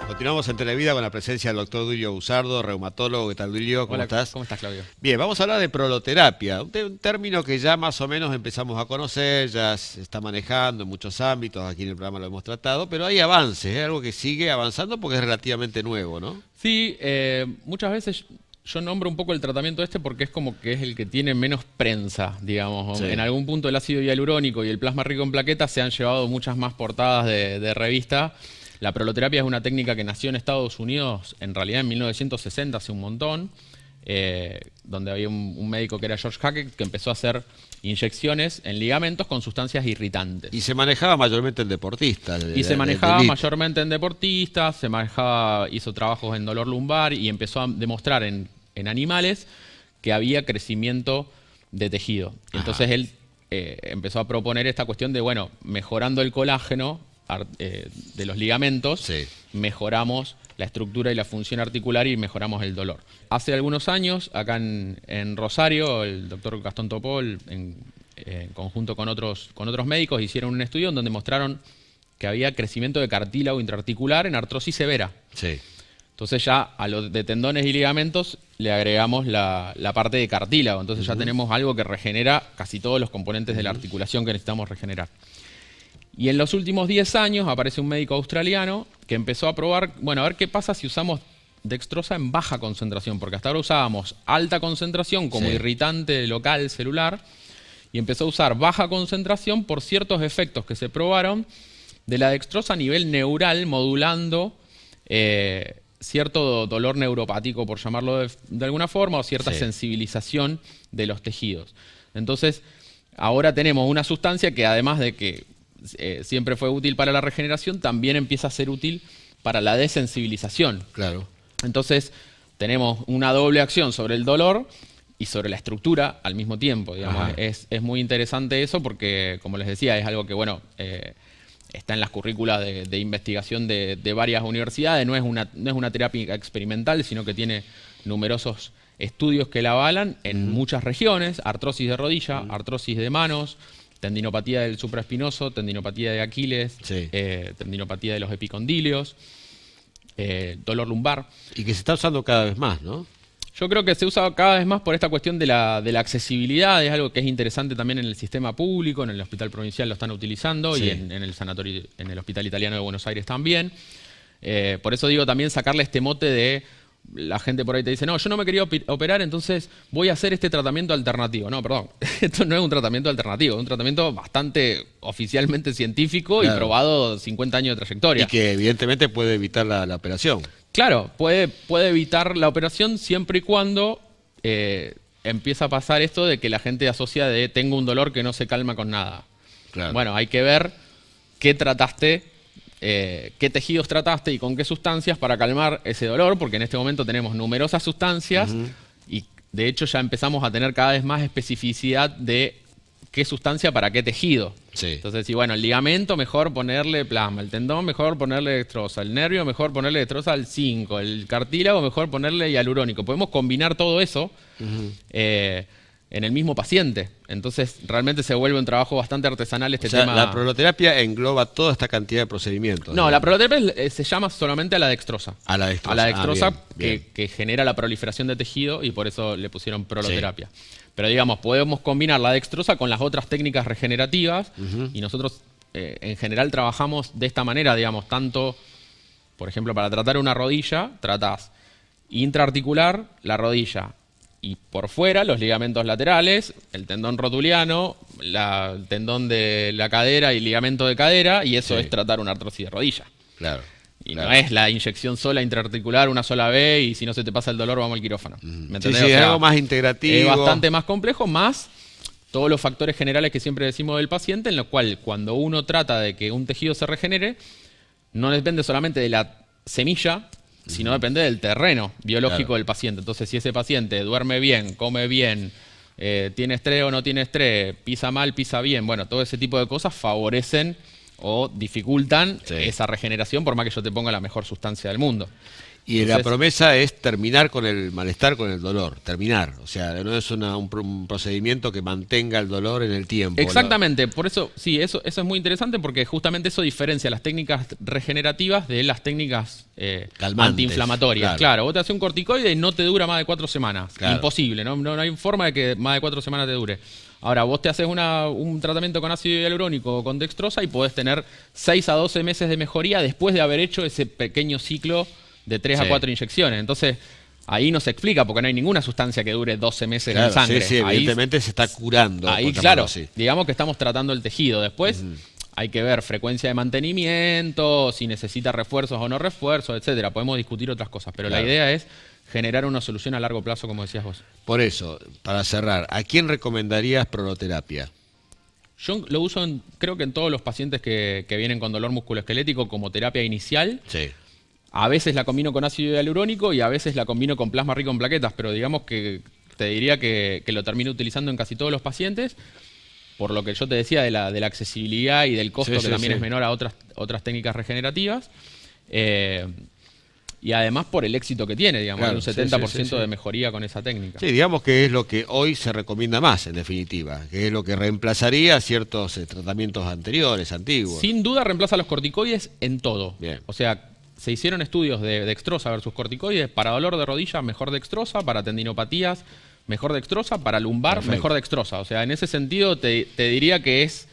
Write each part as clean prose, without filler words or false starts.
Continuamos en Televida con la presencia del doctor Duilio Busardo, reumatólogo. ¿Qué tal, Duilio? ¿Cómo estás? ¿Cómo estás, Claudio? Bien, vamos a hablar de proloterapia, un término que ya más o menos empezamos a conocer, ya se está manejando en muchos ámbitos, aquí en el programa lo hemos tratado, pero hay avances, es algo que sigue avanzando porque es relativamente nuevo, ¿no? Sí, muchas veces yo nombro un poco el tratamiento este porque es como que es el que tiene menos prensa, digamos. Sí. En algún punto el ácido hialurónico y el plasma rico en plaquetas se han llevado muchas más portadas de revista. La proloterapia es una técnica que nació en Estados Unidos, en realidad en 1960, hace un montón, donde había un médico que era George Hackett que empezó a hacer inyecciones en ligamentos con sustancias irritantes. Y se manejaba mayormente en deportistas. Se manejaba mayormente en deportistas, hizo trabajos en dolor lumbar y empezó a demostrar en animales que había crecimiento de tejido. Entonces él empezó a proponer esta cuestión de, bueno, mejorando el colágeno de los ligamentos, Sí. mejoramos la estructura y la función articular y mejoramos el dolor. Hace algunos años, acá en Rosario, el doctor Gastón Topol, en conjunto con otros médicos, hicieron un estudio en donde mostraron que había crecimiento de cartílago intraarticular en artrosis severa. Sí. Entonces ya a los de tendones y ligamentos le agregamos la parte de cartílago. Entonces ya tenemos algo que regenera casi todos los componentes de la articulación que necesitamos regenerar. Y en los últimos 10 años aparece un médico australiano que empezó a probar, bueno, a ver qué pasa si usamos dextrosa en baja concentración, porque hasta ahora usábamos alta concentración como irritante local celular, y empezó a usar baja concentración por ciertos efectos que se probaron de la dextrosa a nivel neural, modulando cierto dolor neuropático, por llamarlo de alguna forma, o cierta sensibilización de los tejidos. Entonces, ahora tenemos una sustancia que, además de que siempre fue útil para la regeneración, también empieza a ser útil para la desensibilización. Claro. Entonces, tenemos una doble acción sobre el dolor y sobre la estructura al mismo tiempo, digamos. Es muy interesante eso porque, como les decía, es algo que, bueno, está en las currículas de investigación de varias universidades. No es una terapia experimental, sino que tiene numerosos estudios que la avalan en muchas regiones: artrosis de rodilla, artrosis de manos, tendinopatía del supraespinoso, tendinopatía de Aquiles, tendinopatía de los epicondilios, dolor lumbar. Y que se está usando cada vez más, ¿no? Yo creo que se usa cada vez más por esta cuestión de la accesibilidad. Es algo que es interesante también en el sistema público, en el hospital provincial lo están utilizando y en el sanatorio, en el Hospital Italiano de Buenos Aires también. Por eso digo también sacarle este mote de... La gente por ahí te dice, no, yo no me quería operar, entonces voy a hacer este tratamiento alternativo. No, perdón, esto no es un tratamiento alternativo, es un tratamiento bastante oficialmente científico y probado 50 años de trayectoria. Y que evidentemente puede evitar la operación. Claro, puede evitar la operación siempre y cuando empieza a pasar esto de que la gente asocia de tengo un dolor que no se calma con nada. Claro. Bueno, hay que ver qué trataste, qué tejidos trataste y con qué sustancias para calmar ese dolor, porque en este momento tenemos numerosas sustancias y de hecho ya empezamos a tener cada vez más especificidad de qué sustancia para qué tejido. Sí. Entonces, si bueno, el ligamento mejor ponerle plasma, el tendón mejor ponerle dextrosa, el nervio mejor ponerle dextrosa al 5, el cartílago mejor ponerle hialurónico. Podemos combinar todo eso en el mismo paciente. Entonces, realmente se vuelve un trabajo bastante artesanal este tema. La proloterapia engloba toda esta cantidad de procedimientos. No, la proloterapia se llama solamente a la dextrosa. A la dextrosa. A la dextrosa bien. Que genera la proliferación de tejido y por eso le pusieron proloterapia. Pero digamos, podemos combinar la dextrosa con las otras técnicas regenerativas y nosotros en general trabajamos de esta manera, digamos, tanto, por ejemplo, para tratar una rodilla, tratás intraarticular la rodilla y por fuera los ligamentos laterales, el tendón rotuliano, el tendón de la cadera y ligamento de cadera, y eso es tratar una artrosis de rodilla. Claro. Y no es la inyección sola intraarticular una sola vez y si no se te pasa el dolor vamos al quirófano. ¿Me entendés? Sí, es algo más integrativo. Es bastante más complejo, más todos los factores generales que siempre decimos del paciente, en lo cual cuando uno trata de que un tejido se regenere, no depende solamente de la semilla, sino depende del terreno biológico del paciente. Entonces, si ese paciente duerme bien, come bien, tiene estrés o no tiene estrés, pisa mal, pisa bien, bueno, todo ese tipo de cosas favorecen o dificultan esa regeneración por más que yo te ponga la mejor sustancia del mundo. Y Entonces, la promesa es terminar con el malestar, con el dolor, terminar. O sea, no es un procedimiento que mantenga el dolor en el tiempo. exactamente, por eso, sí, eso es muy interesante porque justamente eso diferencia las técnicas regenerativas de las técnicas Calmantes, antiinflamatorias. Claro, vos te haces un corticoide y no te dura más de 4 semanas. Claro. Imposible, no hay forma de que más de 4 semanas te dure. Ahora, vos te haces un tratamiento con ácido hialurónico o con dextrosa y podés tener 6 a 12 meses de mejoría después de haber hecho ese pequeño ciclo de 3 a 4 inyecciones. Entonces, ahí no se explica porque no hay ninguna sustancia que dure 12 meses en sangre. Sí, evidentemente se está curando. Ahí, claro, digamos que estamos tratando el tejido. Después hay que ver frecuencia de mantenimiento, si necesita refuerzos o no refuerzos, etcétera. Podemos discutir otras cosas, pero la idea es generar una solución a largo plazo, como decías vos. Por eso, para cerrar, ¿a quién recomendarías proloterapia? Yo lo uso, creo que en todos los pacientes que vienen con dolor musculoesquelético como terapia inicial. Sí. A veces la combino con ácido hialurónico y a veces la combino con plasma rico en plaquetas, pero digamos que te diría que lo termino utilizando en casi todos los pacientes, por lo que yo te decía de la accesibilidad y del costo que también es menor a otras técnicas regenerativas. Y además por el éxito que tiene, digamos, un 70% de mejoría con esa técnica. Sí, digamos que es lo que hoy se recomienda más, en definitiva, que es lo que reemplazaría ciertos tratamientos anteriores, antiguos. Sin duda reemplaza los corticoides en todo. Bien. O sea, se hicieron estudios de dextrosa versus corticoides. Para dolor de rodilla, mejor dextrosa. Para tendinopatías, mejor dextrosa. Para lumbar, Perfecto. mejor dextrosa. O sea, en ese sentido te diría que es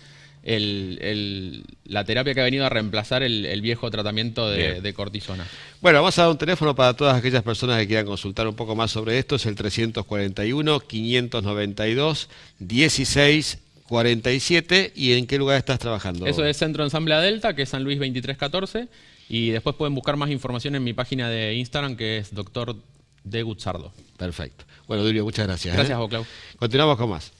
la terapia que ha venido a reemplazar el viejo tratamiento de cortisona. Bueno, vamos a dar un teléfono para todas aquellas personas que quieran consultar un poco más sobre esto. Es el 341-592-1647. ¿Y en qué lugar estás trabajando? Eso es Centro Ensamble Delta, que es San Luis 2314. Y después pueden buscar más información en mi página de Instagram, que es Dr. D. Guzzardo. Perfecto. Bueno, Duilio, muchas gracias. Gracias a vos, Clau. Continuamos con más.